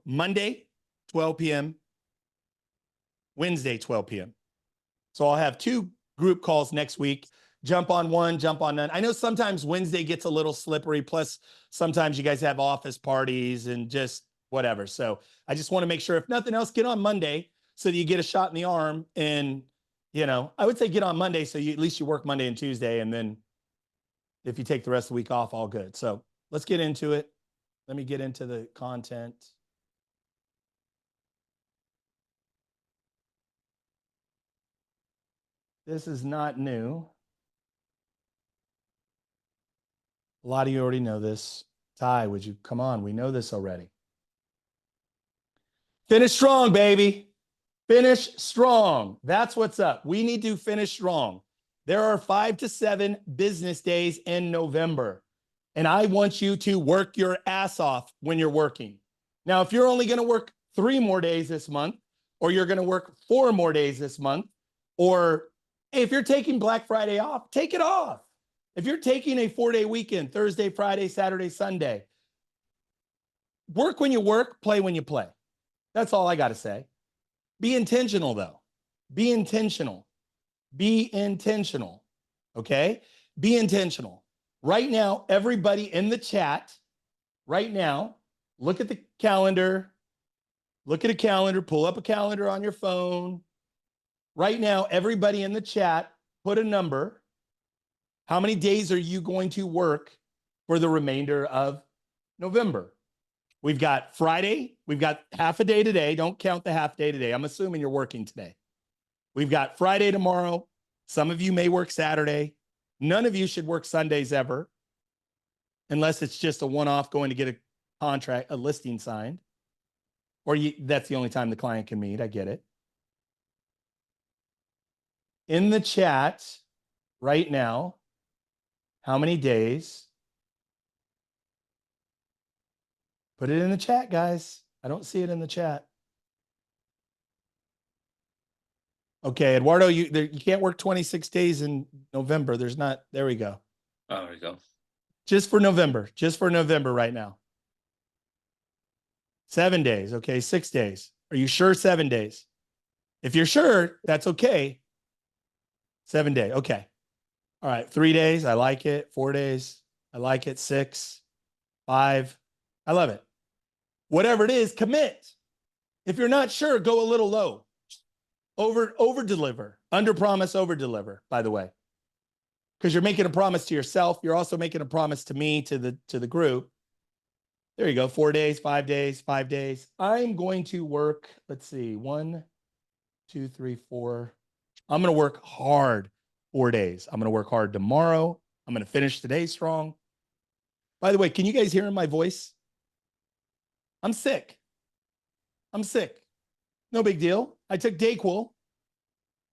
Monday, 12 p.m., Wednesday, 12 p.m. So I'll have 2 group calls next week. Jump on one, jump on none. I know sometimes Wednesday gets a little slippery. Plus, sometimes you guys have office parties and just whatever. So I just want to make sure, if nothing else, get on Monday so that you get a shot in the arm. And, I would say get on Monday so at least you work Monday and Tuesday. And then if you take the rest of the week off, all good. So let's get into it. Let me get into the content. This is not new. A lot of you already know this. Ty, would you come on? We know this already. Finish strong, baby. Finish strong. That's what's up. We need to finish strong. There are 5 to 7 business days in November, and I want you to work your ass off when you're working. Now, if you're only going to work 3 more days this month, or you're going to work 4 more days this month, or hey, if you're taking Black Friday off, take it off. If you're taking a 4-day weekend, Thursday, Friday, Saturday, Sunday, work when you work, play when you play. That's all I got to say. Be intentional, though. Be intentional. Be intentional. Okay? Be intentional. Right now, everybody in the chat, right now, look at the calendar. Look at a calendar. Pull up a calendar on your phone. Right now, everybody in the chat, put a number. How many days are you going to work for the remainder of November? We've got Friday. We've got half a day today. Don't count the half day today. I'm assuming you're working today. We've got Friday tomorrow. Some of you may work Saturday. None of you should work Sundays ever, unless it's just a one-off going to get a contract, a listing signed. Or that's the only time the client can meet. I get it. In the chat right now, how many days? Put it in the chat, guys. I don't see it in the chat. Okay, Eduardo, you can't work 26 days in November. There's not. There we go. Oh, there we go. Just for November. Just for November right now. 7 days. Okay, 6 days. Are you sure 7 days? If you're sure, that's okay. 7 days. Okay. All right. 3 days. I like it. 4 days. I like it. 6, 5. I love it. Whatever it is, commit. If you're not sure, go a little low. Over deliver. Under promise, over deliver, by the way. Because you're making a promise to yourself. You're also making a promise to me, to the group. There you go. 4 days, 5 days, 5 days. I'm going to work, let's see, 1, 2, 3, 4. I'm going to work hard 4 days. I'm going to work hard tomorrow. I'm going to finish today strong. By the way, can you guys hear in my voice? I'm sick. I'm sick. No big deal. I took Dayquil.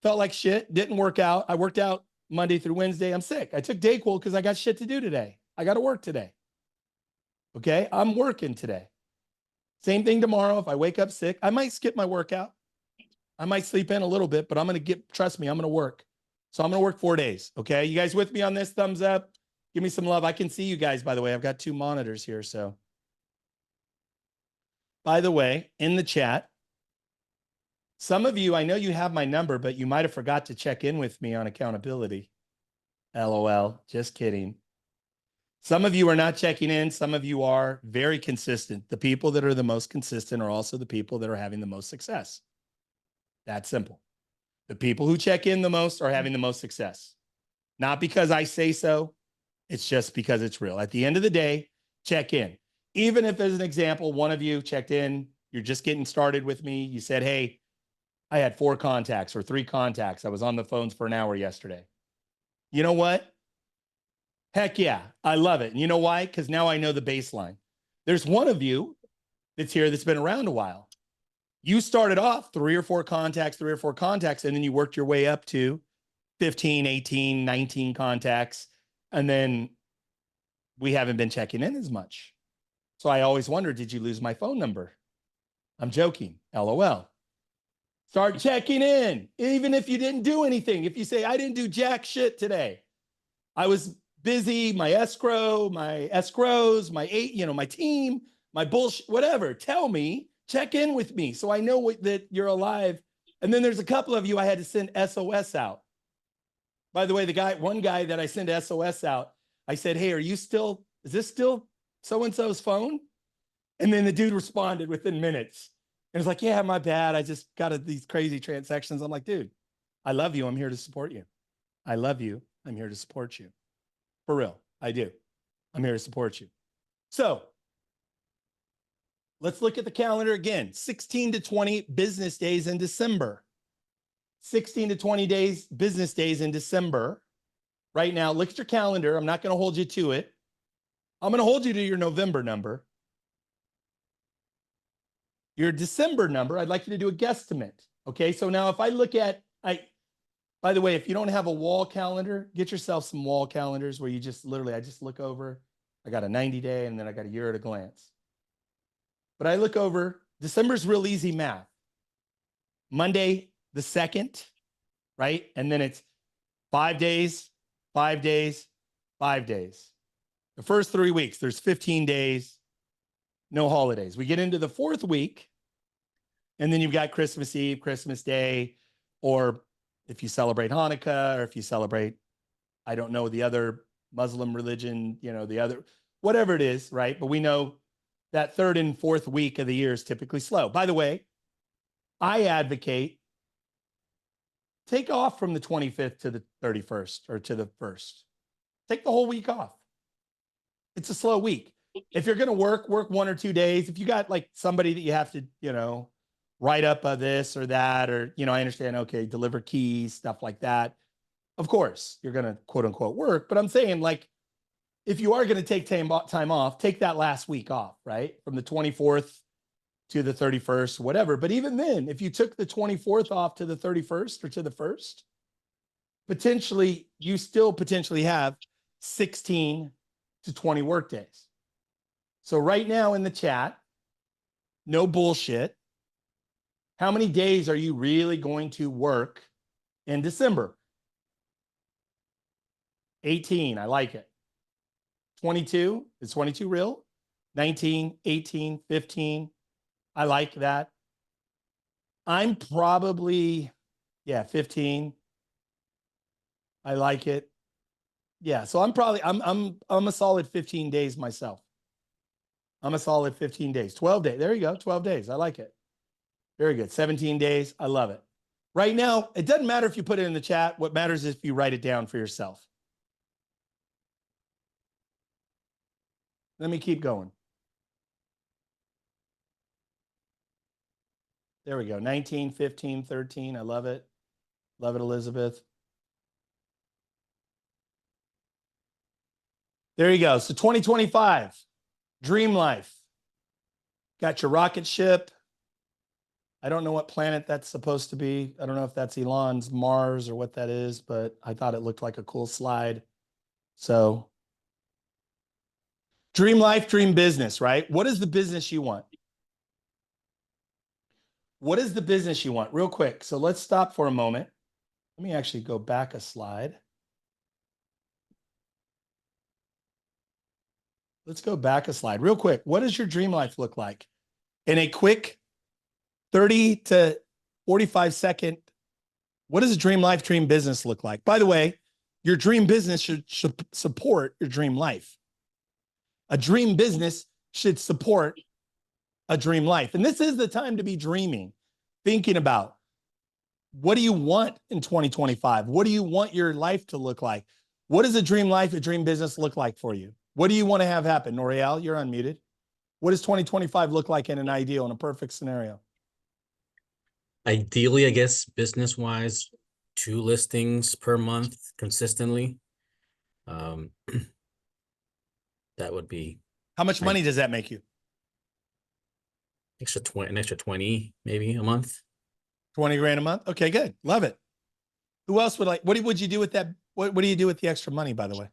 Felt like shit. Didn't work out. I worked out Monday through Wednesday. I'm sick. I took Dayquil because I got shit to do today. I got to work today. Okay? I'm working today. Same thing tomorrow. If I wake up sick, I might skip my workout. I might sleep in a little bit, but I'm going to trust me, I'm going to work. So I'm going to work 4 days. Okay? You guys with me on this? Thumbs up. Give me some love. I can see you guys, by the way. I've got 2 monitors here. So, by the way, in the chat, some of you, I know you have my number, but you might have forgot to check in with me on accountability. LOL. Just kidding. Some of you are not checking in. Some of you are very consistent. The people that are the most consistent are also the people that are having the most success. That's simple. The people who check in the most are having the most success. Not because I say so. It's just because it's real. At the end of the day, check in. Even if, as an example, one of you checked in, you're just getting started with me. You said, hey, I had 4 contacts or 3 contacts. I was on the phones for an hour yesterday. You know what? Heck yeah, I love it. And you know why? Because now I know the baseline. There's one of you that's here that's been around a while. You started off 3 or 4 contacts, and then you worked your way up to 15, 18, 19 contacts. And then we haven't been checking in as much. So I always wonder, did you lose my phone number? I'm joking. LOL. Start checking in, even if you didn't do anything. If you say, I didn't do jack shit today. I was busy, my escrows, my team, my bullshit, whatever. Tell me, check in with me so I know that you're alive. And then there's a couple of you I had to send SOS out. By the way, one guy that I sent SOS out, I said, hey, is this still so-and-so's phone? And then the dude responded within minutes. And it's like, yeah, my bad. I just got these crazy transactions. I'm like, dude, I love you. I'm here to support you. I love you. I'm here to support you. For real, I do. I'm here to support you. So let's look at the calendar again. 16 to 20 business days in December. 16 to 20 days, business days in December. Right now, look at your calendar. I'm not going to hold you to it. I'm going to hold you to your November number. Your December number, I'd like you to do a guesstimate. Okay, so now if I look at, by the way, if you don't have a wall calendar, get yourself some wall calendars where you just literally, I just look over. I got a 90-day and then I got a year at a glance. But I look over, December's real easy math. Monday the 2nd, right? And then it's 5 days, 5 days, 5 days. The first 3 weeks, there's 15 days, no holidays. We get into the 4th week, and then you've got Christmas Eve, Christmas Day, or if you celebrate Hanukkah, or if you celebrate, I don't know, the other Muslim religion, the other, whatever it is, right? But we know that 3rd and 4th week of the year is typically slow. By the way, I advocate take off from the 25th to the 31st or to the 1st. Take the whole week off. It's a slow week. If you're going to work 1 or 2 days. If you got like somebody that you have to, write up this or that, or, I understand, okay, deliver keys, stuff like that. Of course, you're going to quote unquote work, but I'm saying like, if you are going to take time off, take that last week off, right? From the 24th to the 31st, whatever. But even then, if you took the 24th off to the 31st or to the 1st, you still potentially have 16 to 20 work days. So right now in the chat, no bullshit. How many days are you really going to work in December? 18, I like it. 22, is 22 real? 19, 18, 15, I like that. I'm probably, 15. I like it. Yeah, so I'm a solid 15 days myself. I'm a solid 15 days. 12 days. There you go. 12 days. I like it. Very good. 17 days. I love it. Right now, it doesn't matter if you put it in the chat. What matters is if you write it down for yourself. Let me keep going. There we go. 19, 15, 13. I love it. Love it, Elizabeth. There you go. So 2025, dream life. Got your rocket ship. I don't know what planet that's supposed to be. I don't know if that's Elon's Mars or what that is, but I thought it looked like a cool slide. So dream life, dream business, right? What is the business you want? What is the business you want? Real quick. So let's stop for a moment. Let me actually go back a slide. Let's go back a slide real quick. What does your dream life look like? In a quick 30 to 45 second, what does a dream life, dream business look like? By the way, your dream business should support your dream life. A dream business should support a dream life. And this is the time to be dreaming, thinking about what do you want in 2025? What do you want your life to look like? What does a dream life, a dream business look like for you? What do you want to have happen? Noriel, you're unmuted. What does 2025 look like in an ideal, in a perfect scenario? Ideally, I guess, business-wise, 2 listings per month consistently. That would be. How much money does that make you? An extra 20 maybe a month. 20 grand a month? Okay, good. Love it. Who else would would you do with that? What do you do with the extra money, by the way?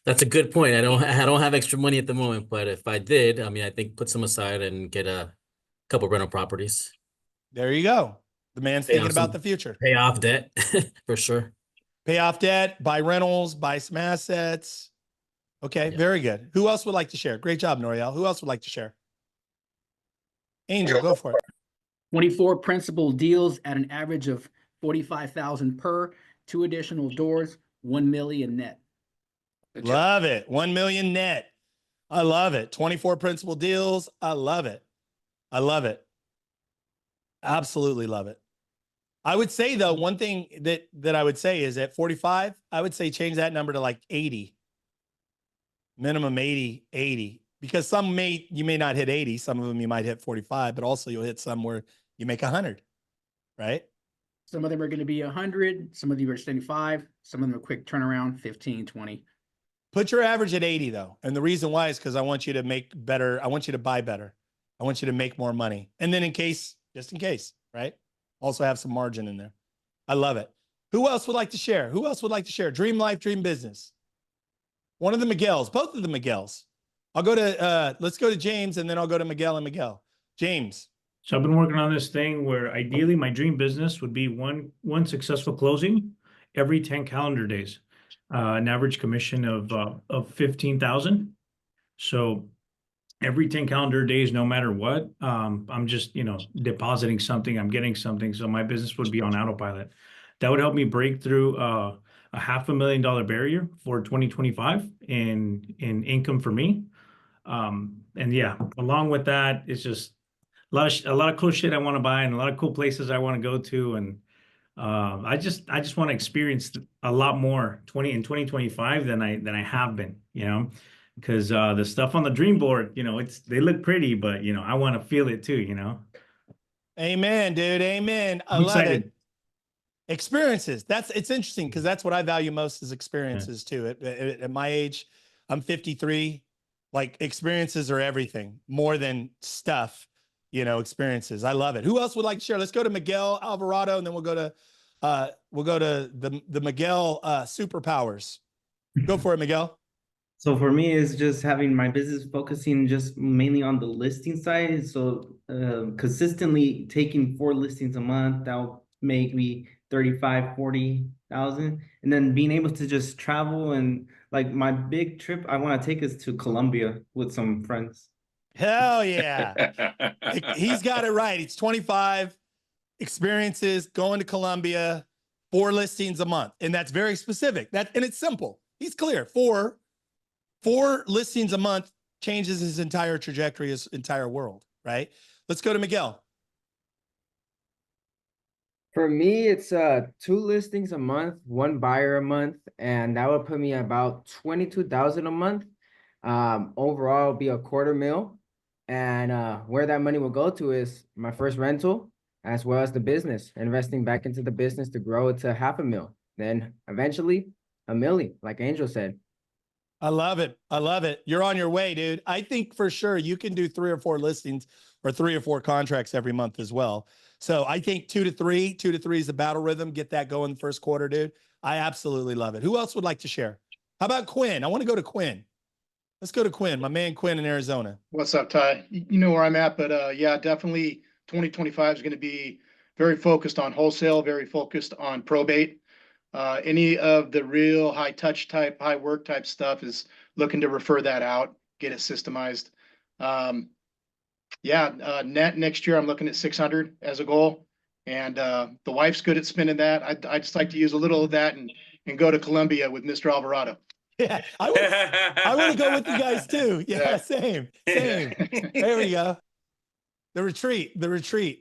That's a good point. I don't have extra money at the moment, but if I did, I mean, I think put some aside and get a couple rental properties. There you go. The man's thinking about the future. Pay off debt for sure. Pay off debt, buy rentals, buy some assets. Okay, Yeah. very good. Who else would like to share? Great job, Noriel. Who else would like to share? Angel, go for it. 24 principal deals at an average of 45,000 per, 2 additional doors, 1 million net. Good job. Love it. 1 million net. I love it. 24 principal deals. I love it. I love it. Absolutely love it. I would say though, one thing that I would say is at 45, I would say change that number to like 80. Minimum 80, because you may not hit 80, some of them you might hit 45, but also you'll hit some where you make 100, right? Some of them are going to be 100, some of them are 75, some of them are quick turnaround, 15, 20. Put your average at 80 though. And the reason why is because I want you to make better. I want you to buy better. I want you to make more money. And then just in case, right? Also have some margin in there. I love it. Who else would like to share? Who else would like to share? Dream life, dream business. One of the Miguels, both of the Miguels. Let's go to James and then I'll go to Miguel and Miguel. James. So I've been working on this thing where ideally my dream business would be one successful closing every 10 calendar days, an average commission of 15,000. So every 10 calendar days, no matter what, I'm just, depositing something, I'm getting something. So my business would be on autopilot. That would help me break through a $500,000 barrier for 2025 in income for me. And yeah, along with that, it's just a lot of cool shit I want to buy and a lot of cool places I want to go to. And I just want to experience a lot more in 2025 than I have been, because the stuff on the dream board, they look pretty, but I want to feel it too, Amen, dude. Amen. I I'm love excited. it. Experiences. It's interesting because that's what I value most is experiences too. At my age, I'm 53. Like experiences are everything more than stuff, experiences. I love it. Who else would like to share? Let's go to Miguel Alvarado and then we'll go to the Miguel superpowers. Go for it, Miguel. So for me, it's just having my business focusing just mainly on the listing side. So consistently taking 4 listings a month, that'll make me 35, 40,000. And then being able to just travel and like my big trip I want to take is to Colombia with some friends. Hell yeah. He's got it right. He's 25 experiences going to Colombia, 4 listings a month. And that's very specific. And it's simple. He's clear. Four listings a month changes his entire trajectory, his entire world, right? Let's go to Miguel. For me, it's 2 listings a month, 1 buyer a month, and that would put me at about 22,000 a month. Overall, it'll be $250,000. And where that money will go to is my first rental, as well as the business, investing back into the business to grow it to $500,000. Then eventually $1 million, like Angel said. I love it. I love it. You're on your way, dude. I think for sure you can do 3 or 4 listings or 3 or 4 contracts every month as well. So I think 2 to 3 is the battle rhythm. Get that going first quarter, dude. I absolutely love it. Who else would like to share? How about Quinn? I want to go to Quinn. Let's go to Quinn, my man Quinn in Arizona. What's up, Ty? You know where I'm at, but yeah, definitely 2025 is going to be very focused on wholesale, very focused on probate. Any of the real high touch type, high work type stuff is looking to refer that out, get it systemized. Net next year, I'm looking at 600 as a goal. And the wife's good at spending that. I'd just like to use a little of that and go to Colombia with Mr. Alvarado. Yeah, I want to go with you guys too. Yeah, same. There we go. The retreat.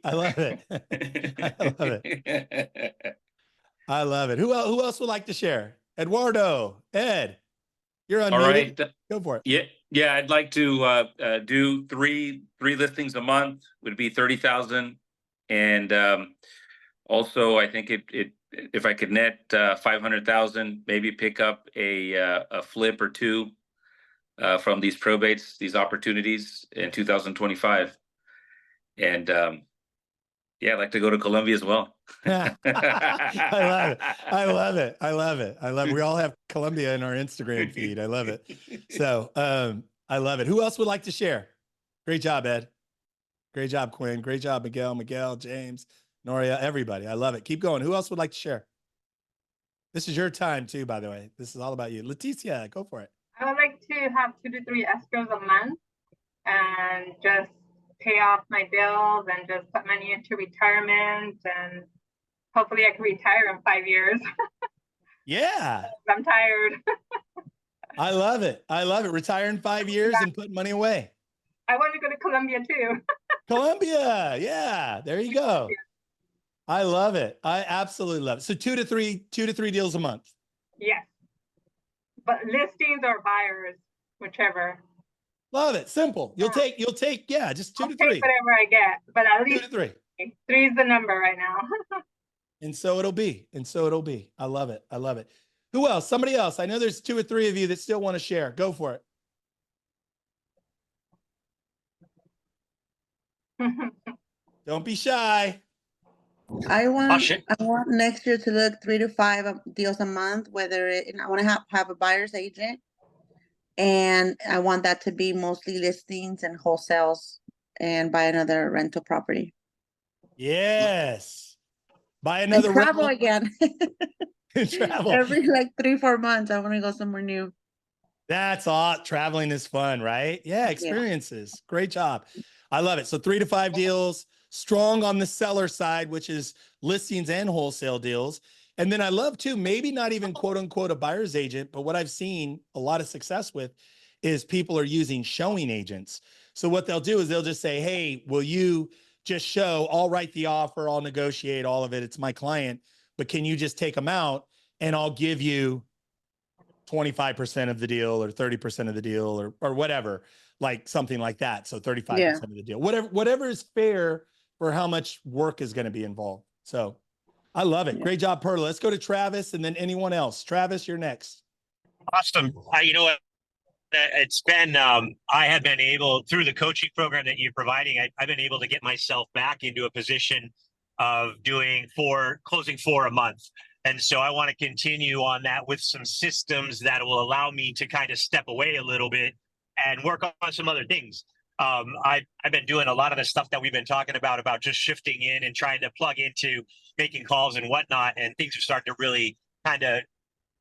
I love it. I love it. I love it. Who else would like to share? Eduardo, Ed, you're unmuted. All right. Go for it. Yeah. I'd like to do three listings a month. Would be 30,000, and also I think it if I could net 500,000, maybe pick up a flip or 2 from these probates, these opportunities in 2025, and I'd like to go to Colombia as well. I love it. We all have Colombia in our Instagram feed. I love it. So I love it. Who else would like to share? Great job, Ed. Great job, Quinn. Great job, Miguel, James, Noria, everybody. I love it. Keep going. Who else would like to share? This is your time too, by the way. This is all about you. Leticia, go for it. I would like to have 2 to 3 escrows a month and just pay off my bills and just put money into retirement, and hopefully I can retire in 5 years. Yeah. I'm tired. I love it. I love it. Retire in 5 years and put money away. I want to go to Colombia too. Colombia. Yeah. There you go. I love it. I absolutely love it. So 2 to 3 deals a month. Yes. But listings or buyers, whichever. Love it. Simple. You'll take, yeah, just 2 I'll to take 3. whatever I get, but at 2 least to 3. 3 is the number right now. And so it'll be. And so it'll be. I love it. I love it. Who else? Somebody else. I know there's 2 or 3 of you that still want to share. Go for it. Don't be shy. I want shit. I want next year to look 3 to 5 deals a month, and I want to have a buyer's agent, and I want that to be mostly listings and wholesales, and buy another rental property. Yes. Buy And another travel rental again. and travel. Every like 3-4 months, I want to go somewhere new. That's all. Traveling is fun, right? Yeah, experiences. Great job. I love it. So 3 to 5 deals, strong on the seller side, which is listings and wholesale deals. And then I love too, maybe not even quote unquote a buyer's agent, but what I've seen a lot of success with is people are using showing agents. So what they'll do is they'll just say, hey, will you just show? I'll write the offer, I'll negotiate all of it. It's my client, but can you just take them out and I'll give you 25% of the deal or 30% of the deal or whatever, like something like that. So 35% of the deal, whatever is fair for how much work is going to be involved. So I love it. Great job, Perla. Let's go to Travis and then anyone else. Travis, you're next. Awesome. You know what? It's been, I have been able, through the coaching program that you're providing, I've been able to get myself back into a position of closing 4 a month. And so I want to continue on that with some systems that will allow me to kind of step away a little bit and work on some other things. I've been doing a lot of the stuff that we've been talking about just shifting in and trying to plug into making calls and whatnot. And things are starting to really kind of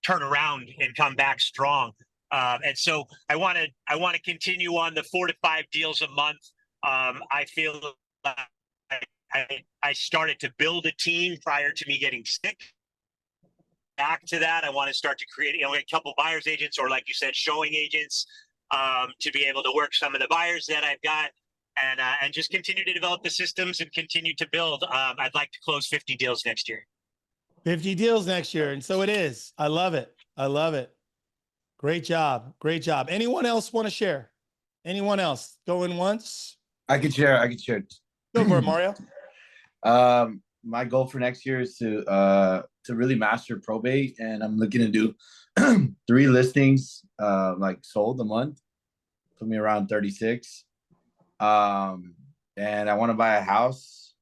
turn around and come back strong. And so I want to continue on the 4 to 5 deals a month. I feel like I started to build a team prior to me getting sick. Back to that, I want to start to create, a couple buyer's agents, or like you said, showing agents, to be able to work some of the buyers that I've got, and just continue to develop the systems and continue to build. I'd like to close 50 deals next year. 50 deals next year. And so it is. I love it. I love it. Great job. Great job. Anyone else want to share? Anyone else going once? I could share. Go for it, Mario. My goal for next year is to really master probate, and I'm looking to do 3 listings like sold a month, put me around 36. And I want to buy a house.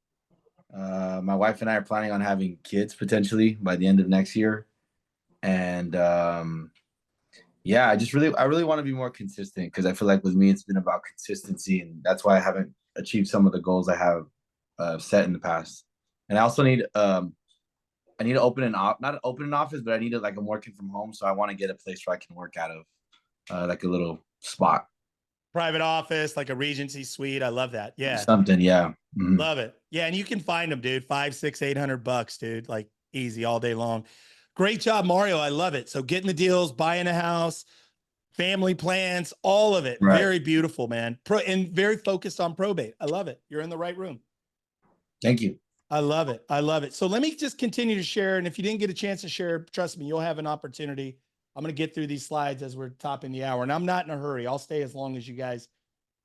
My wife and I are planning on having kids potentially by the end of next year. And yeah, I really want to be more consistent, because I feel like with me it's been about consistency, and that's why I haven't achieved some of the goals I have set in the past. And I also need to open not open an office, but I need I'm working from home, so I want to get a place where I can work out of, like a little spot. Private office, like a Regency suite. I love that. Yeah. Something. Yeah. Mm-hmm. Love it. Yeah. And you can find them, dude. $500, $600, $800, dude. Like easy all day long. Great job, Mario. I love it. So getting the deals, buying a house, family plans, all of it. Right. Very beautiful, man. And very focused on probate. I love it. You're in the right room. Thank you. I love it. I love it. So let me just continue to share. And if you didn't get a chance to share, trust me, you'll have an opportunity. I'm going to get through these slides as we're topping the hour, and I'm not in a hurry. I'll stay as long as you guys.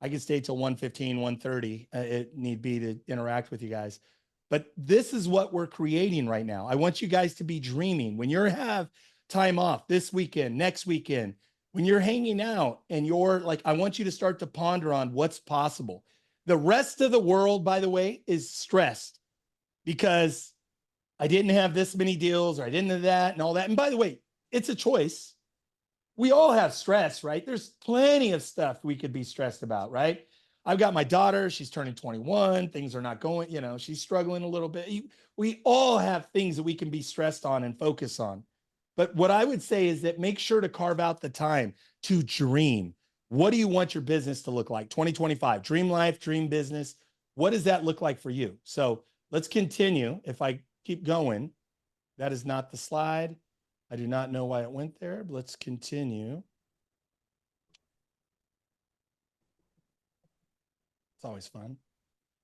I can stay till 1:15, 1:30. It need be to interact with you guys. But this is what we're creating right now. I want you guys to be dreaming when you have time off this weekend, next weekend, when you're hanging out and you're like, I want you to start to ponder on what's possible. The rest of the world, by the way, is stressed because I didn't have this many deals, or I didn't have that and all that. And by the way, it's a choice. We all have stress, right? There's plenty of stuff we could be stressed about, right? I've got my daughter, she's turning 21. Things are not going, she's struggling a little bit. We all have things that we can be stressed on and focus on. But what I would say is that make sure to carve out the time to dream. What do you want your business to look like? 2025, dream life, dream business. What does that look like for you? So let's continue. If I keep going, that is not the slide. I do not know why it went there, but let's continue. It's always fun.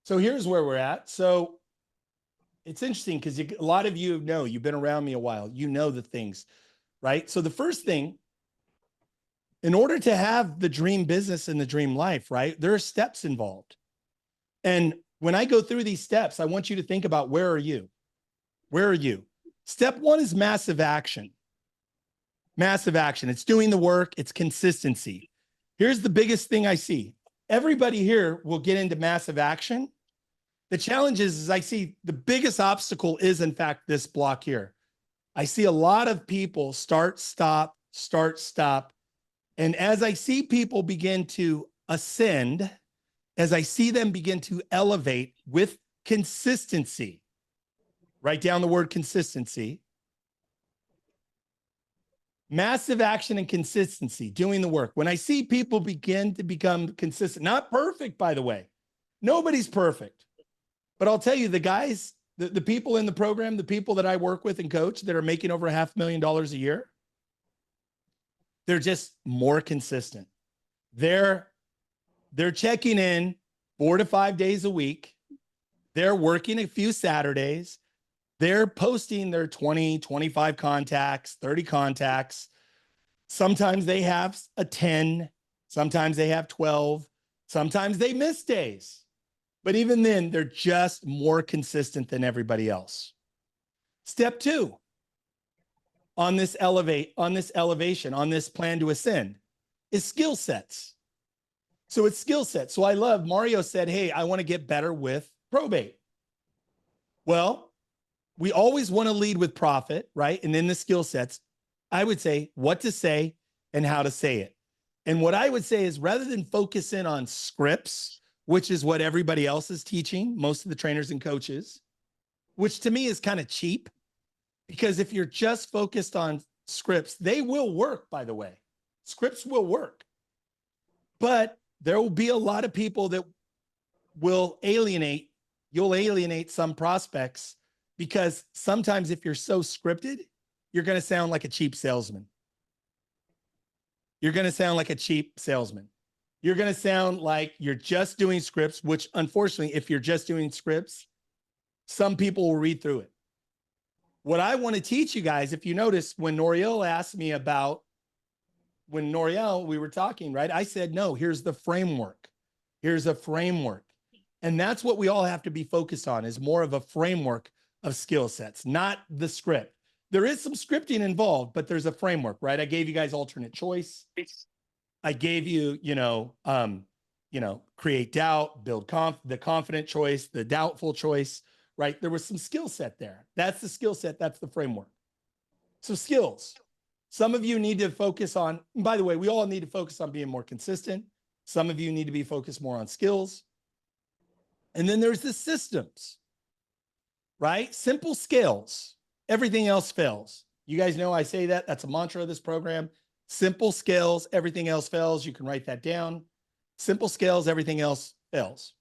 So here's where we're at. So it's interesting because a lot of you know, you've been around me a while, you know the things, right? So the first thing, in order to have the dream business and the dream life, right, there are steps involved. And when I go through these steps, I want you to think about, where are you? Where are you? Step one is massive action. Massive action. It's doing the work. It's consistency. Here's the biggest thing I see. Everybody here will get into massive action. The challenge is I see the biggest obstacle is, in fact, this block here. I see a lot of people start, stop, start, stop. And as I see people begin to ascend, as I see them begin to elevate with consistency, write down the word consistency, massive action and consistency, doing the work. When I see people begin to become consistent, not perfect, by the way, nobody's perfect. But I'll tell you, the guys, the people in the program, the people that I work with and coach that are making over $500,000 a year, they're just more consistent. They're checking in 4 to 5 days a week. They're working a few Saturdays. They're posting their 20, 25 contacts, 30 contacts. Sometimes they have a 10. Sometimes they have 12. Sometimes they miss days. But even then, they're just more consistent than everybody else. Step two, on this elevation, on this plan to ascend, is skill sets. So it's skill sets. So I love, Mario said, hey, I want to get better with probate. Well, we always want to lead with profit, right? And then the skill sets, I would say what to say and how to say it. And what I would say is, rather than focus in on scripts, which is what everybody else is teaching, most of the trainers and coaches, which to me is kind of cheap, because if you're just focused on scripts, they will work, by the way. Scripts will work. But there will be a lot of people that will alienate, you'll alienate some prospects, because sometimes if you're so scripted, you're going to sound like a cheap salesman. You're going to sound like a cheap salesman. You're going to sound like you're just doing scripts, which unfortunately, if you're just doing scripts, some people will read through it. What I want to teach you guys, if you notice, when Noriel asked me about, when Noriel, we were talking, right? I said, no, here's the framework. Here's a framework. And that's what we all have to be focused on, is more of a framework of skill sets, not the script. There is some scripting involved, but there's a framework, right? I gave you guys alternate choice. I gave you, create doubt, build the confident choice, the doubtful choice, right? There was some skill set there. That's the skill set. That's the framework. So skills. Some of you need to focus on, and by the way, we all need to focus on being more consistent. Some of you need to be focused more on skills. And then there's the systems, right? Simple scales. Everything else fails. You guys know I say that. That's a mantra of this program. Simple scales, everything else fails. You can write that down. Simple scales, everything else fails.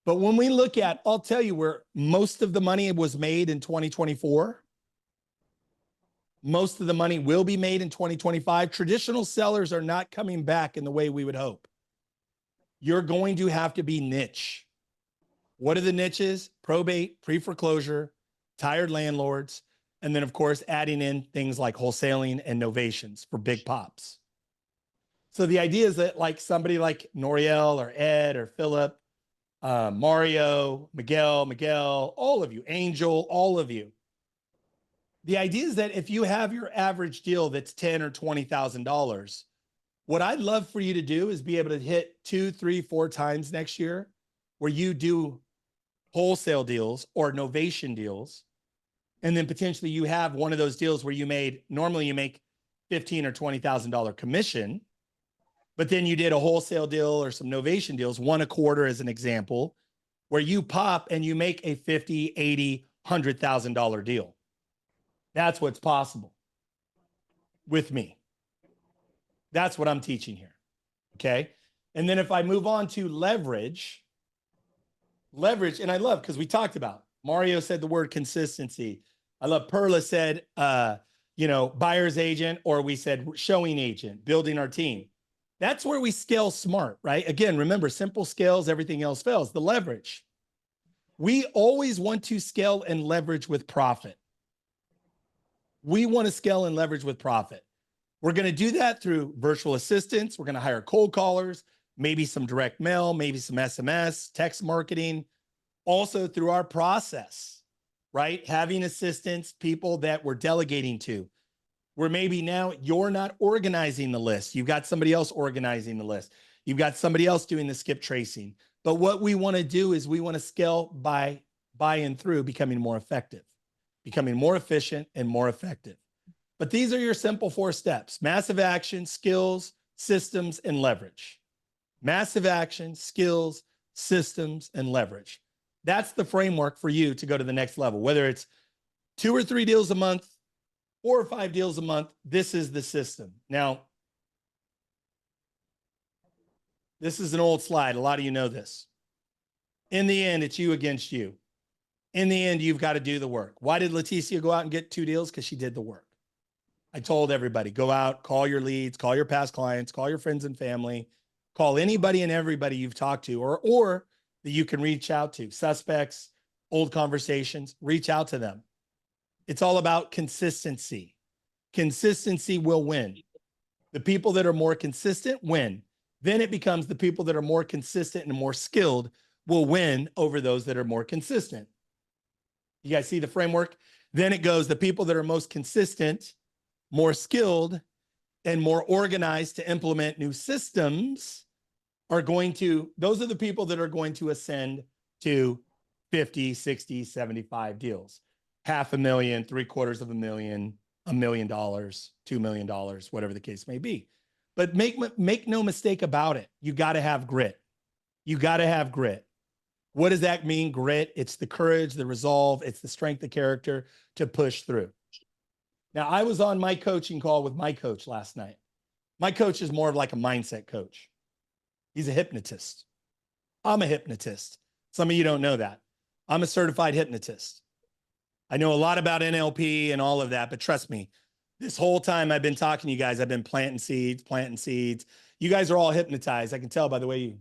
But when we look at, I'll tell you where most of the money was made in 2024. Most of the money will be made in 2025. Traditional sellers are not coming back in the way we would hope. You're going to have to be niche. What are the niches? Probate, pre-foreclosure, tired landlords, and then, of course, adding in things like wholesaling and novations for big pops. So the idea is that, like, somebody like Noriel or Ed or Philip, Mario, Miguel, all of you, Angel, all of you. The idea is that if you have your average deal that's $10,000 or $20,000, what I'd love for you to do is be able to hit 2, 3, 4 times next year where you do wholesale deals or novation deals. And then potentially you have one of those deals where normally you make $15,000 or $20,000 commission, but then you did a wholesale deal or some novation deals, one a quarter as an example, where you pop and you make a $50,000, $80,000, $100,000 deal. That's what's possible. with me. That's what I'm teaching here. Okay. And then if I move on to leverage, and I love, because we talked about, Mario said the word consistency. I love Perla said, buyer's agent, or we said showing agent, building our team. That's where we scale smart, right? Again, remember, simple scales, everything else fails. The leverage. We always want to scale and leverage with profit. We want to scale and leverage with profit. We're going to do that through virtual assistants. We're going to hire cold callers, maybe some direct mail, maybe some SMS, text marketing, also through our process, right? Having assistants, people that we're delegating to, where maybe now you're not organizing the list. You've got somebody else organizing the list. You've got somebody else doing the skip tracing. But what we want to do is we want to scale by and through becoming more effective, becoming more efficient and more effective. But these are your simple 4 steps: massive action, skills, systems, and leverage. Massive action, skills, systems, and leverage. That's the framework for you to go to the next level. Whether it's 2 or 3 deals a month, 4 or 5 deals a month, this is the system. Now, this is an old slide. A lot of you know this. In the end, it's you against you. In the end, you've got to do the work. Why did Leticia go out and get 2 deals? Because she did the work. I told everybody, go out, call your leads, call your past clients, call your friends and family, call anybody and everybody you've talked to or that you can reach out to, suspects, old conversations, reach out to them. It's all about consistency. Consistency will win. The people that are more consistent win. Then it becomes the people that are more consistent and more skilled will win over those that are more consistent. You guys see the framework? Then it goes, the people that are most consistent, more skilled, and more organized to implement new systems those are the people that are going to ascend to 50, 60, 75 deals. $500,000, $750,000, $1 million, $2 million, whatever the case may be. But make no mistake about it. You got to have grit. You got to have grit. What does that mean? Grit. It's the courage, the resolve. It's the strength of character to push through. Now, I was on my coaching call with my coach last night. My coach is more of like a mindset coach. He's a hypnotist. I'm a hypnotist. Some of you don't know that. I'm a certified hypnotist. I know a lot about NLP and all of that, but trust me, this whole time I've been talking to you guys, I've been planting seeds. You guys are all hypnotized. I can tell by the way you.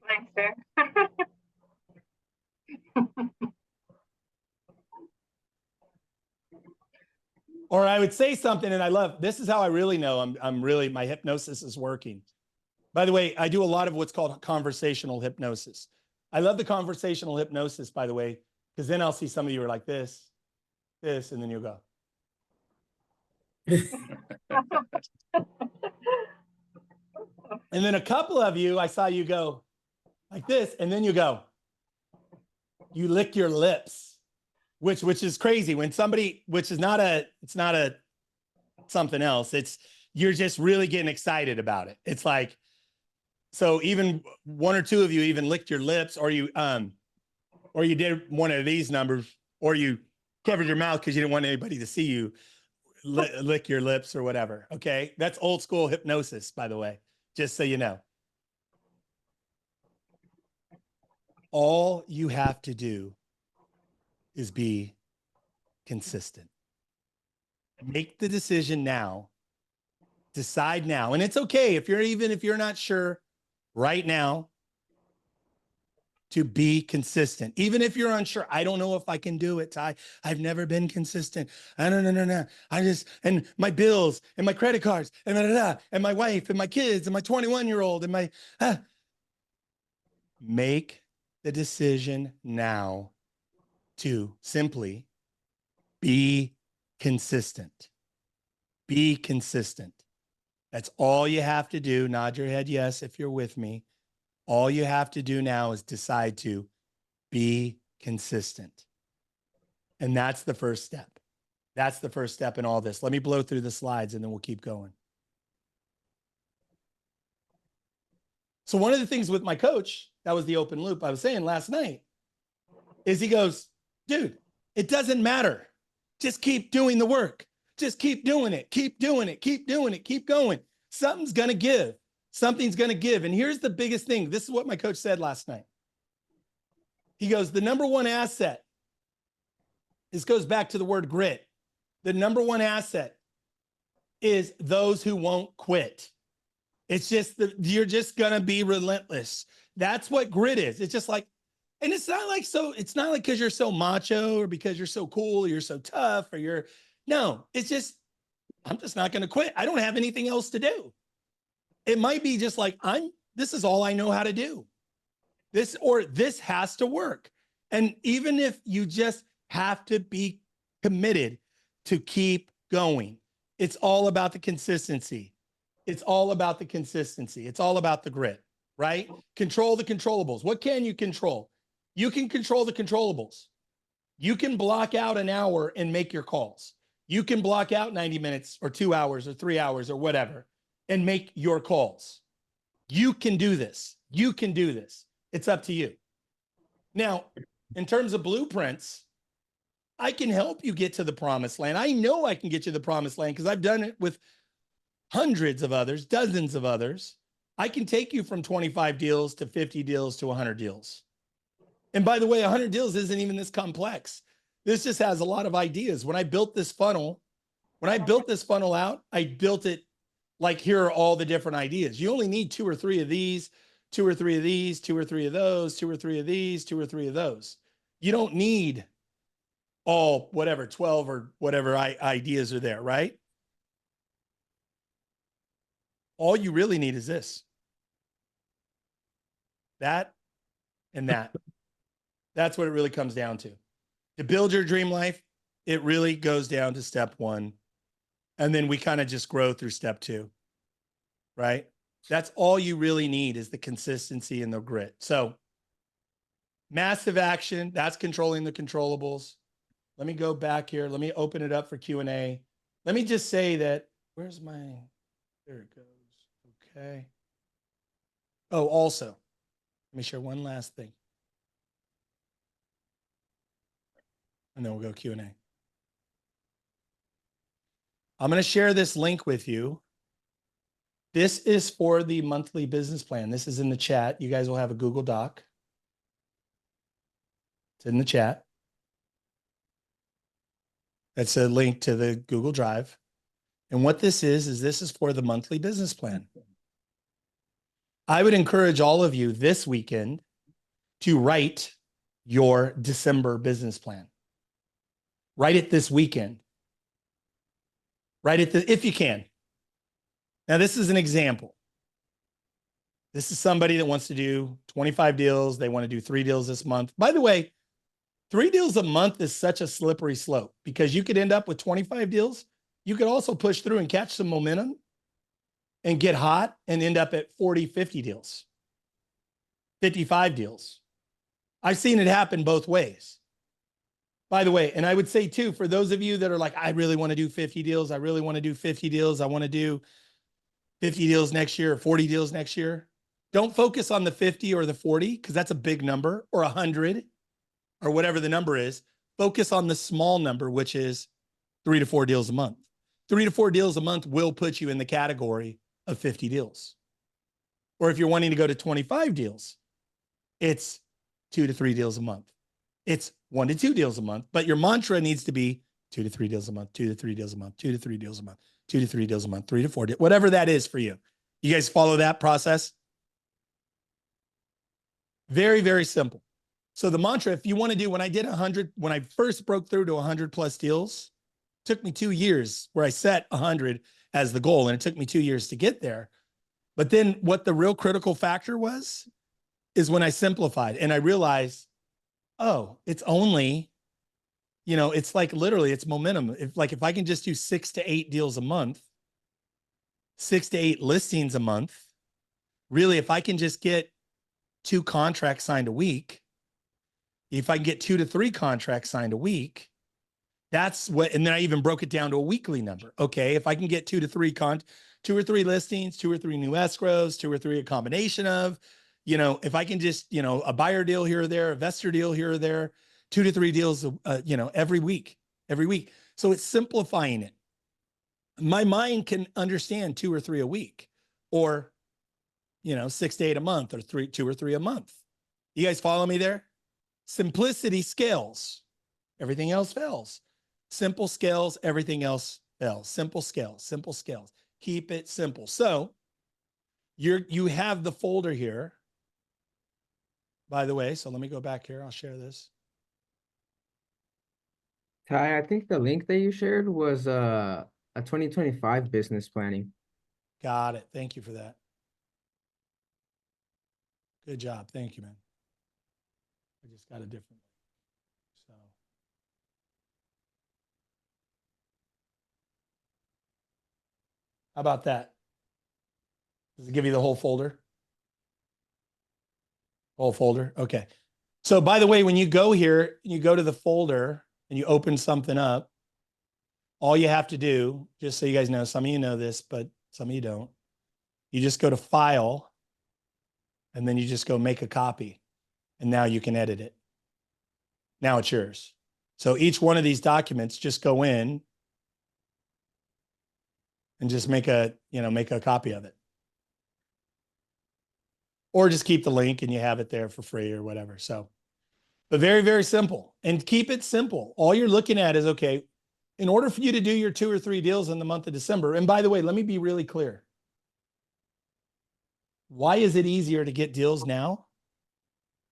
Thanks, sir. Or I would say something, and I love, this is how I really know I'm really, my hypnosis is working. By the way, I do a lot of what's called conversational hypnosis. I love the conversational hypnosis, by the way, because then I'll see some of you are like this, and then you'll go. And then a couple of you, I saw you go like this, and then you go. You lick your lips, which is crazy when somebody, it's not a something else. You're just really getting excited about it. It's like, so even 1 or 2 of you even licked your lips, or you did one of these numbers, or you covered your mouth because you didn't want anybody to see you lick your lips or whatever. Okay. That's old school hypnosis, by the way, just so you know. All you have to do is be consistent. Make the decision now. Decide now. And it's okay if you're not sure right now, to be consistent. Even if you're unsure, I don't know if I can do it, Ty. I've never been consistent. No. And my bills and my credit cards and my wife and my kids and my 21-year-old and my, Make the decision now to simply be consistent. Be consistent. That's all you have to do. Nod your head yes if you're with me. All you have to do now is decide to be consistent. And that's the first step. That's the first step in all this. Let me blow through the slides and then we'll keep going. So one of the things with my coach, that was the open loop I was saying last night, is he goes, dude, it doesn't matter. Just keep doing the work. Just keep doing it. Keep doing it. Keep doing it. Keep going. Something's going to give. Something's going to give. And here's the biggest thing. This is what my coach said last night. He goes, the number one asset, this goes back to the word grit. The number one asset is those who won't quit. It's just that you're just going to be relentless. That's what grit is. It's just like, and it's not like because you're so macho or because you're so cool or you're so tough or no, it's just, I'm just not going to quit. I don't have anything else to do. It might be just like, this is all I know how to do. This has to work. And even if you just have to be committed to keep going, it's all about the consistency. It's all about the consistency. It's all about the grit, right? Control the controllables. What can you control? You can control the controllables. You can block out an hour and make your calls. You can block out 90 minutes or 2 hours or 3 hours or whatever and make your calls. You can do this. You can do this. It's up to you. Now, in terms of blueprints, I can help you get to the promised land. I know I can get you to the promised land because I've done it with hundreds of others, dozens of others. I can take you from 25 deals to 50 deals to 100 deals. And by the way, 100 deals isn't even this complex. This just has a lot of ideas. When I built this funnel out, I built it like, here are all the different ideas. You only need 2 or 3 of these, 2 or 3 of these, 2 or 3 of those, 2 or 3 of these, 2 or 3 of those. You don't need all 12 or whatever ideas are there, right? All you really need is this, that, and that. That's what it really comes down to. To build your dream life, it really goes down to step 1. And then we kind of just grow through step 2, right? That's all you really need is the consistency and the grit. So massive action, that's controlling the controllables. Let me go back here. Let me open it up for Q&A. Let me just say that, there it goes. Okay. Oh, also, let me share one last thing. And then we'll go Q&A. I'm going to share this link with you. This is for the monthly business plan. This is in the chat. You guys will have a Google Doc. It's in the chat. That's a link to the Google Drive. And what this is this is for the monthly business plan. I would encourage all of you this weekend to write your December business plan. Write it this weekend. Write it if you can. Now, this is an example. This is somebody that wants to do 25 deals. They want to do 3 deals this month. By the way, 3 deals a month is such a slippery slope because you could end up with 25 deals. You could also push through and catch some momentum and get hot and end up at 40, 50 deals, 55 deals. I've seen it happen both ways. By the way, and I would say too, for those of you that are like, I really want to do 50 deals. I really want to do 50 deals. I want to do 50 deals next year or 40 deals next year. Don't focus on the 50 or the 40 because that's a big number, or 100 or whatever the number is. Focus on the small number, which is 3 to 4 deals a month. 3 to 4 deals a month will put you in the category of 50 deals. Or if you're wanting to go to 25 deals, it's 2 to 3 deals a month. It's 1 to 2 deals a month, but your mantra needs to be 2 to 3 deals a month, 2 to 3 deals a month, 2 to 3 deals a month, 2 to 3 deals a month, 3 to 4 deals, whatever that is for you. You guys follow that process? Very, very simple. So the mantra, if you want to do, when I first broke through to 100 plus deals, it took me 2 years where I set 100 as the goal. And it took me 2 years to get there. But then what the real critical factor was, is when I simplified and I realized, oh, it's only, it's like literally it's momentum. If I can just do 6 to 8 deals a month, 6 to 8 listings a month, really, if I can just get 2 contracts signed a week, if I can get 2 to 3 contracts signed a week, that's what, and then I even broke it down to a weekly number. Okay. If I can get 2 to 3 2 or 3 listings, 2 or 3 new escrows, 2 or 3, a combination of, if I can just, a buyer deal here or there, a investor deal here or there, 2 to 3 deals, every week. So it's simplifying it. my mind can understand 2 or 3 a week, or 6 to 8 a month, or 2 or 3 a month. You guys follow me there? Simplicity scales. Everything else fails. Simple scales, everything else fails. Simple scales, simple scales. Keep it simple. So you have the folder here, by the way. So let me go back here. I'll share this. Ty, I think the link that you shared was a 2025 business planning. Got it. Thank you for that. Good job. Thank you, man. I just got a different. So. How about that? Does it give you the whole folder? Whole folder? Okay. So by the way, when you go here, you go to the folder and you open something up, all you have to do, just so you guys know, some of you know this, but some of you don't, you just go to File, and then you just go Make a Copy. And now you can edit it. Now it's yours. So each one of these documents, just go in and just make a copy of it. Or just keep the link and you have it there for free or whatever. So, but very, very simple, and keep it simple. All you're looking at is, okay, in order for you to do your 2 or 3 deals in the month of December. And by the way, let me be really clear. Why is it easier to get deals now?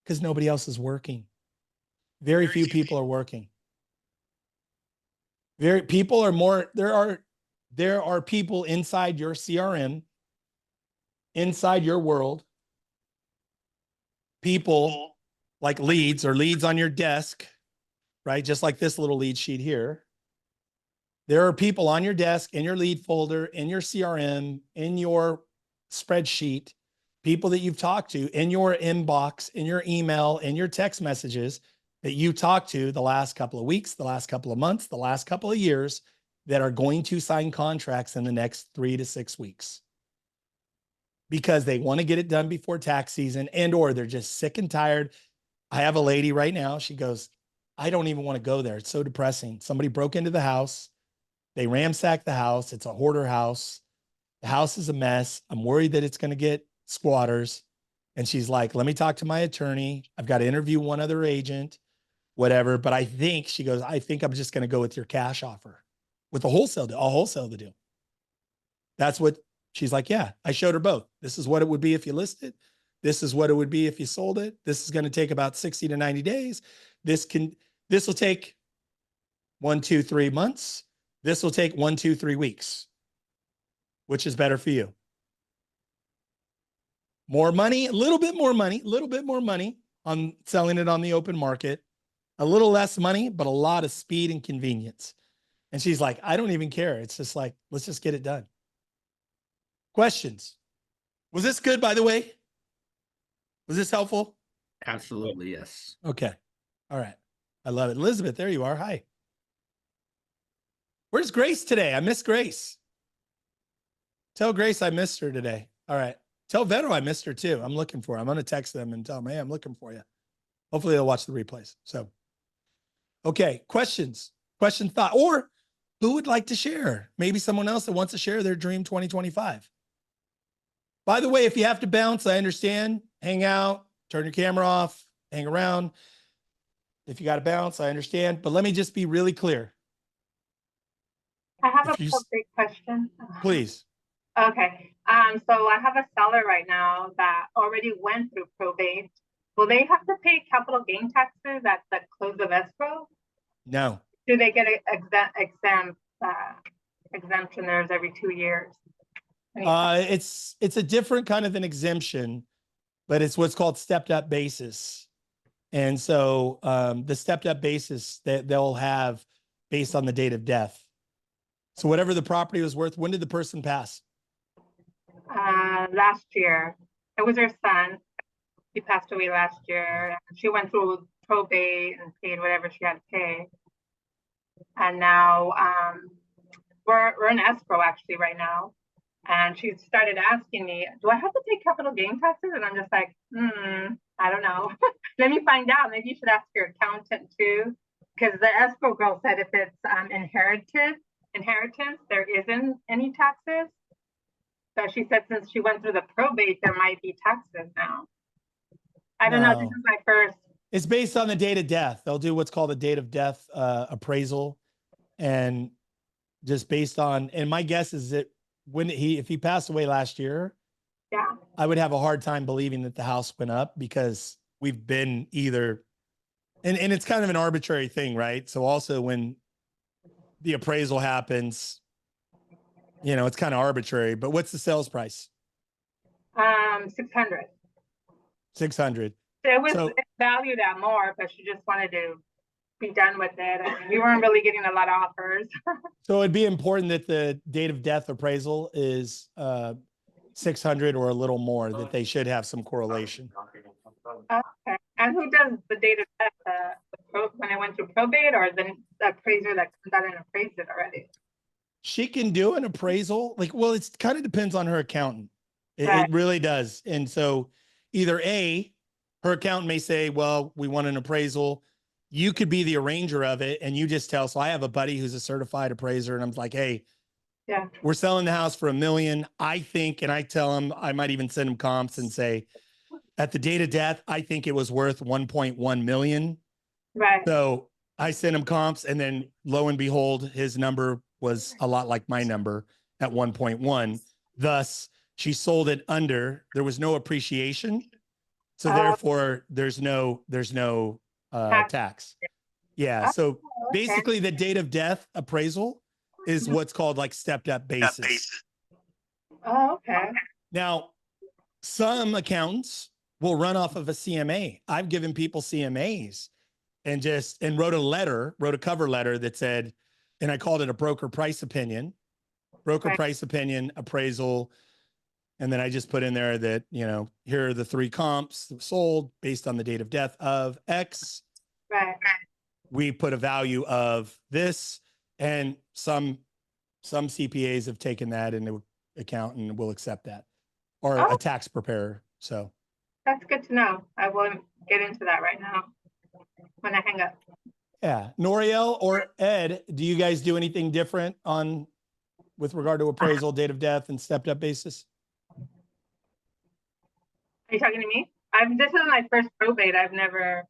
Because nobody else is working. Very few people are working. There are people inside your CRM, inside your world, people like leads or leads on your desk, right? Just like this little lead sheet here. There are people on your desk, in your lead folder, in your CRM, in your spreadsheet, people that you've talked to, in your inbox, in your email, in your text messages that you talked to the last couple of weeks, the last couple of months, the last couple of years, that are going to sign contracts in the next 3 to 6 weeks. Because they want to get it done before tax season, or they're just sick and tired. I have a lady right now. She goes, I don't even want to go there. It's so depressing. Somebody broke into the house. They ransacked the house. It's a hoarder house. The house is a mess. I'm worried that it's going to get squatters. And she's like, let me talk to my attorney. I've got to interview one other agent, whatever. But I think, she goes, I think I'm just going to go with your cash offer, with a wholesale deal. I'll wholesale the deal. That's what she's like. Yeah, I showed her both. This is what it would be if you listed. This is what it would be if you sold it. This is going to take about 60 to 90 days. This will take 1, 2, 3 months. This will take 1, 2, 3 weeks. Which is better for you? More money, a little bit more money on selling it on the open market, a little less money, but a lot of speed and convenience. And she's like, I don't even care. It's just like, let's just get it done. Questions? Was this good, by the way? Was this helpful? Absolutely, yes. Okay. All right. I love it. Elizabeth, there you are. Hi. Where's Grace today? I miss Grace. Tell Grace I missed her today. All right. Tell Vero I missed her too. I'm looking for her. I'm going to text them and tell them, hey, I'm looking for you. Hopefully they'll watch the replays. So, okay. Questions, thought, or who would like to share? Maybe someone else that wants to share their dream 2025. By the way, if you have to bounce, I understand. Hang out, turn your camera off, hang around. If you got to bounce, I understand. But let me just be really clear. I have a quick question. Please. Okay. So I have a seller right now that already went through probate. Will they have to pay capital gain taxes at the close of escrow? No. Do they get exemption there's every 2 years? It's a different kind of an exemption, but it's what's called stepped up basis. And so the stepped up basis that they'll have based on the date of death. So whatever the property was worth, when did the person pass? Last year. It was her son. He passed away last year. She went through probate and paid whatever she had to pay. And now we're in escrow actually right now. And she started asking me, do I have to pay capital gain taxes? And I'm just like, I don't know. Let me find out. Maybe you should ask your accountant too. Because the escrow girl said if it's inherited, inheritance, there isn't any taxes. So she said since she went through the probate, there might be taxes now. I don't know. This No. is my first. It's based on the date of death. They'll do what's called a date of death appraisal, and just based on. And my guess is that if he passed away last year, Yeah. I would have a hard time believing that the house went up because we've been either, and it's kind of an arbitrary thing, right? So also when the appraisal happens, it's kind of arbitrary. But what's the sales price? 600. 600. It was So- valued at more, but she just wanted to be done with it. I mean, we weren't really getting a lot of offers. So it'd be important that the date of death appraisal is 600 or a little more, that they should have some correlation. Okay. And who does the date of death? When I went through probate, or the appraiser that comes out and appraised it already? She can do an appraisal. Well, it kind of depends on her accountant. Right. It really does. And so either her accountant may say, well, we want an appraisal. You could be the arranger of it, and you just tell. So I have a buddy who's a certified appraiser, and I'm like, hey, Yeah. we're selling the house for $1 million. I think, and I tell him, I might even send him comps and say, at the date of death, I think it was worth 1.1 million. Right. So I sent him comps, and then lo and behold, his number was a lot like my number at 1.1. Thus, she sold it under. There was no appreciation, so therefore there's no tax. Yeah. So Okay. basically, the date of death appraisal is what's called like stepped up basis. Oh, okay. Now, some accountants will run off of a CMA. I've given people CMAs and wrote a cover letter that said, and I called it a broker price opinion appraisal. And then I just put in there that, here are the 3 comps sold based on the date of death of X. Right. We put a value of this, and some CPAs have taken that into account and will accept that, or a tax preparer. So That's good to know. I won't get into that right now when I hang up. yeah. Noriel or Ed, do you guys do anything different with regard to appraisal, date of death, and stepped up basis? Are you talking to me? This is my first probate. I've never.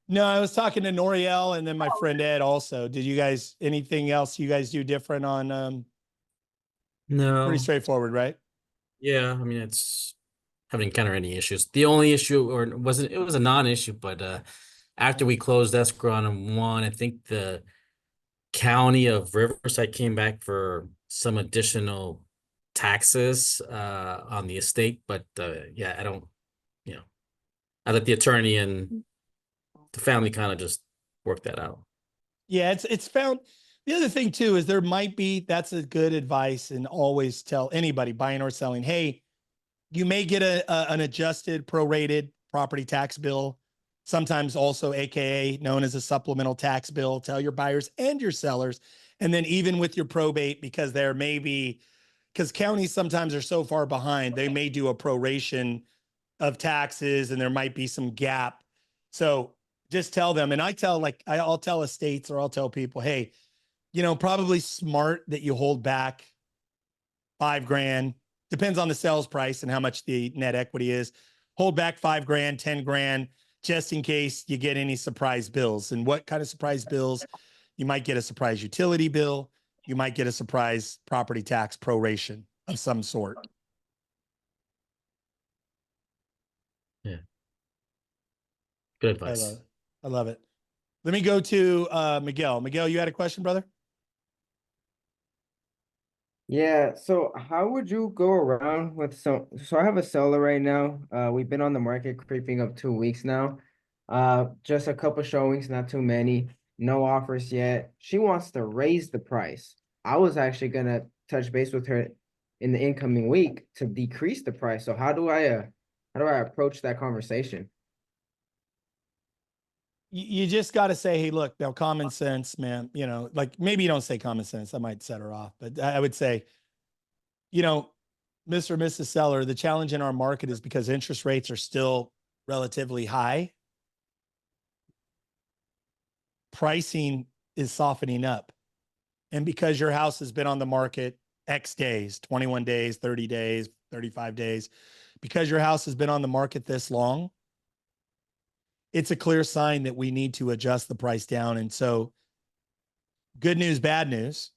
No, I was talking to Noriel and then my friend Ed also. Did you guys, anything else you guys do different on, No. pretty straightforward, right? Yeah, I mean, haven't encountered any issues. The only issue, or it was a non-issue, but after we closed escrow on one, I think the county of Riverside came back for some additional taxes on the estate, but yeah, I don't, I let the attorney and the family kind of just work that out. Yeah, it's found. The other thing too is that's a good advice, and always tell anybody buying or selling, hey, you may get an adjusted prorated property tax bill, sometimes also AKA known as a supplemental tax bill. Tell your buyers and your sellers. And then even with your probate, because counties sometimes are so far behind, they may do a proration of taxes and there might be some gap. So just tell them. And I'll tell estates, or I'll tell people, hey, probably smart that you hold back $5,000. Depends on the sales price and how much the net equity is. Hold back $5,000, $10,000, just in case you get any surprise bills. And what kind of surprise bills? You might get a surprise utility bill. You might get a surprise property tax proration of some sort. Yeah. Good advice. I love it. Let me go to Miguel. Miguel, you had a question, brother? Yeah, so how would you go around with so I have a seller right now. We've been on the market creeping up 2 weeks now. Just a couple showings, not too many, no offers yet. She wants to raise the price. I was actually gonna touch base with her in the incoming week to decrease the price. So how do I approach that conversation? You just got to say, hey, look, now common sense, man, maybe you don't say common sense. I might set her off, but I would say, Mr. or Mrs. Seller, the challenge in our market is because interest rates are still relatively high. Pricing is softening up. and because your house has been on the market X days, 21 days, 30 days, 35 days, because your house has been on the market this long, it's a clear sign that we need to adjust the price down. And so, good news, bad news.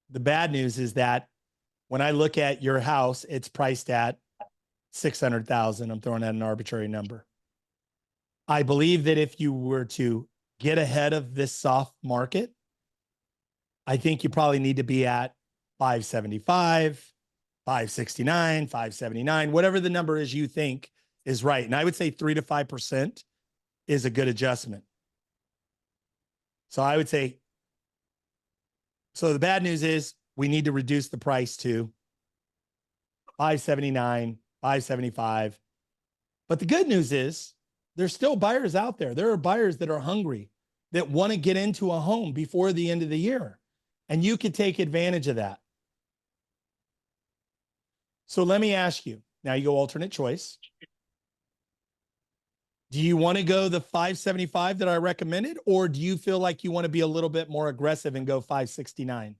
The bad news is that when I look at your house, it's priced at 600,000. I'm throwing out an arbitrary number. I believe that if you were to get ahead of this soft market, I think you probably need to be at 575, 569, 579, whatever the number is you think is right. And I would say 3 to 5% is a good adjustment. So I would say, so the bad news is we need to reduce the price to 579, 575. But the good news is there's still buyers out there. There are buyers that are hungry, that want to get into a home before the end of the year. And you could take advantage of that. So let me ask you, now you go alternate choice. Do you want to go the 575 that I recommended, or do you feel like you want to be a little bit more aggressive and go 569?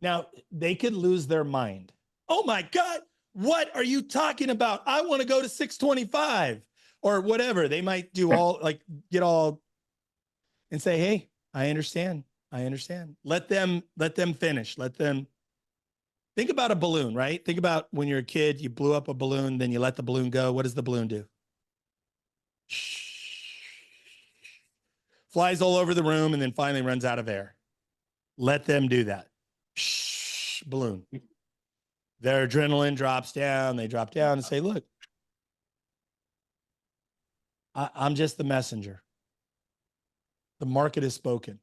Now, they could lose their mind. Oh my God, what are you talking about? I want to go to 625 or whatever. They might do all like get all and say, hey, I understand. I understand. Let them finish. Let them think about a balloon, right? Think about when you're a kid, you blew up a balloon, then you let the balloon go. What does the balloon do? Flies all over the room and then finally runs out of air. Let them do that. Balloon. Their adrenaline drops down. They drop down and say, look, I'm just the messenger. The market has spoken.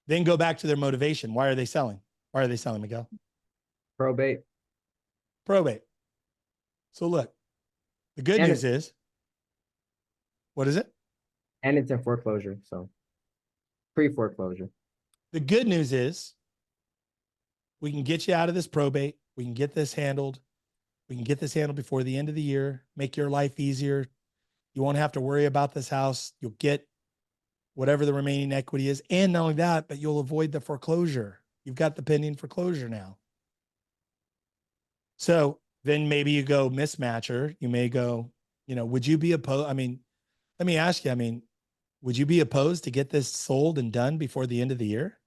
Then go back to their motivation. Why are they selling? Why are they selling, Miguel? Probate. Probate. So look, the good news is, what is it? And it's in foreclosure, so pre-foreclosure. The good news is we can get you out of this probate. We can get this handled. We can get this handled before the end of the year, make your life easier. You won't have to worry about this house. You'll get whatever the remaining equity is. And not only that, but you'll avoid the foreclosure. You've got the pending foreclosure now. So then maybe you go mismatcher. You may go, would you be opposed? I mean, let me ask you, would you be opposed to get this sold and done before the end of the year?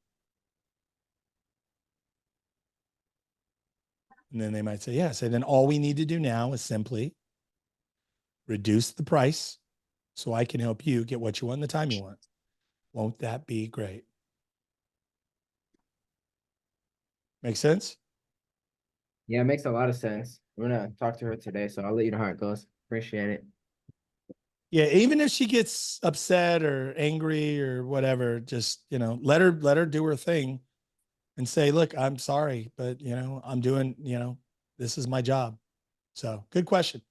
And then they might say, yes. And then all we need to do now is simply reduce the price so I can help you get what you want in the time you want. Won't that be great? Make sense? Yeah, it makes a lot of sense. I'm gonna talk to her today, so I'll let you know how it goes. Appreciate it. Yeah, even if she gets upset or angry or whatever, just let her do her thing and say, look, I'm sorry, but I'm doing, this is my job. So good question.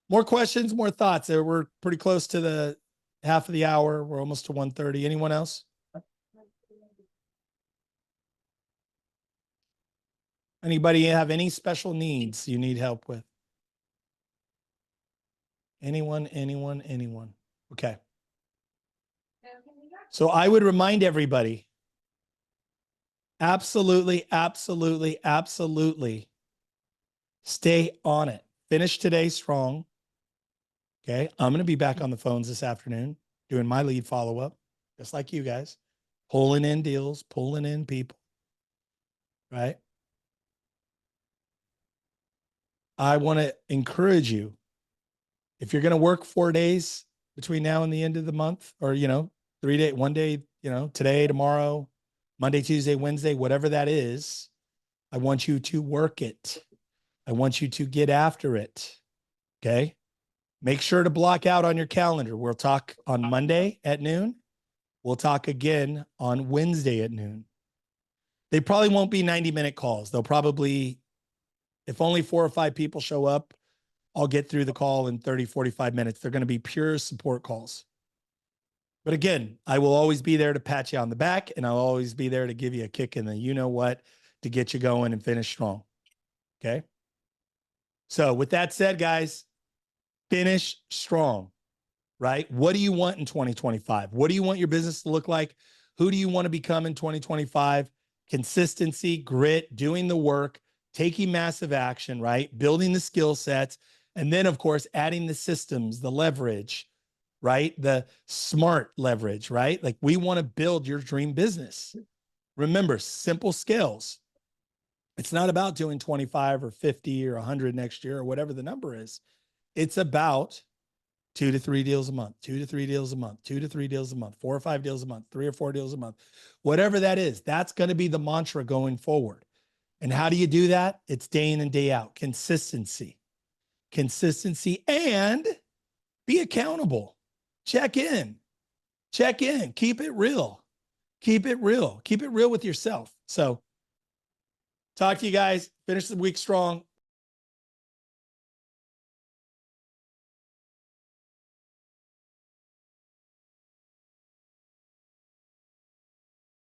More questions, more thoughts. We're pretty close to the half of the hour. We're almost to 1:30. Anyone else? Anybody have any special needs you need help with? Anyone? Okay. So I would remind everybody, absolutely stay on it. Finish today strong. Okay. I'm going to be back on the phones this afternoon doing my lead follow-up, just like you guys, pulling in deals, pulling in people, right? I want to encourage you, if you're going to work 4 days between now and the end of the month, or, 3 days, 1 day, today, tomorrow, Monday, Tuesday, Wednesday, whatever that is, I want you to work it. I want you to get after it. Okay. Make sure to block out on your calendar. We'll talk on Monday at noon. We'll talk again on Wednesday at noon. They probably won't be 90-minute calls. They'll probably, if only 4 or 5 people show up, I'll get through the call in 30, 45 minutes. They're going to be pure support calls. But again, I will always be there to pat you on the back, and I'll always be there to give you a kick in the you-know-what to get you going and finish strong. Okay? So with that said, guys, finish strong. right? What do you want in 2025? What do you want your business to look like? Who do you want to become in 2025? Consistency, grit, doing the work, taking massive action, right? Building the skill sets. And then, of course, adding the systems, the leverage, right? The smart leverage, right? Like we want to build your dream business. Remember, simple scales. It's not about doing 25 or 50 or 100 next year or whatever the number is. It's about 2 to 3 deals a month, 2 to 3 deals a month, 2 to 3 deals a month, 4 or 5 deals a month, 3 or 4 deals a month, whatever that is. That's going to be the mantra going forward. And how do you do that? It's day in and day out. Consistency and be accountable. Check in, keep it real, keep it real with yourself. So talk to you guys, finish the week strong.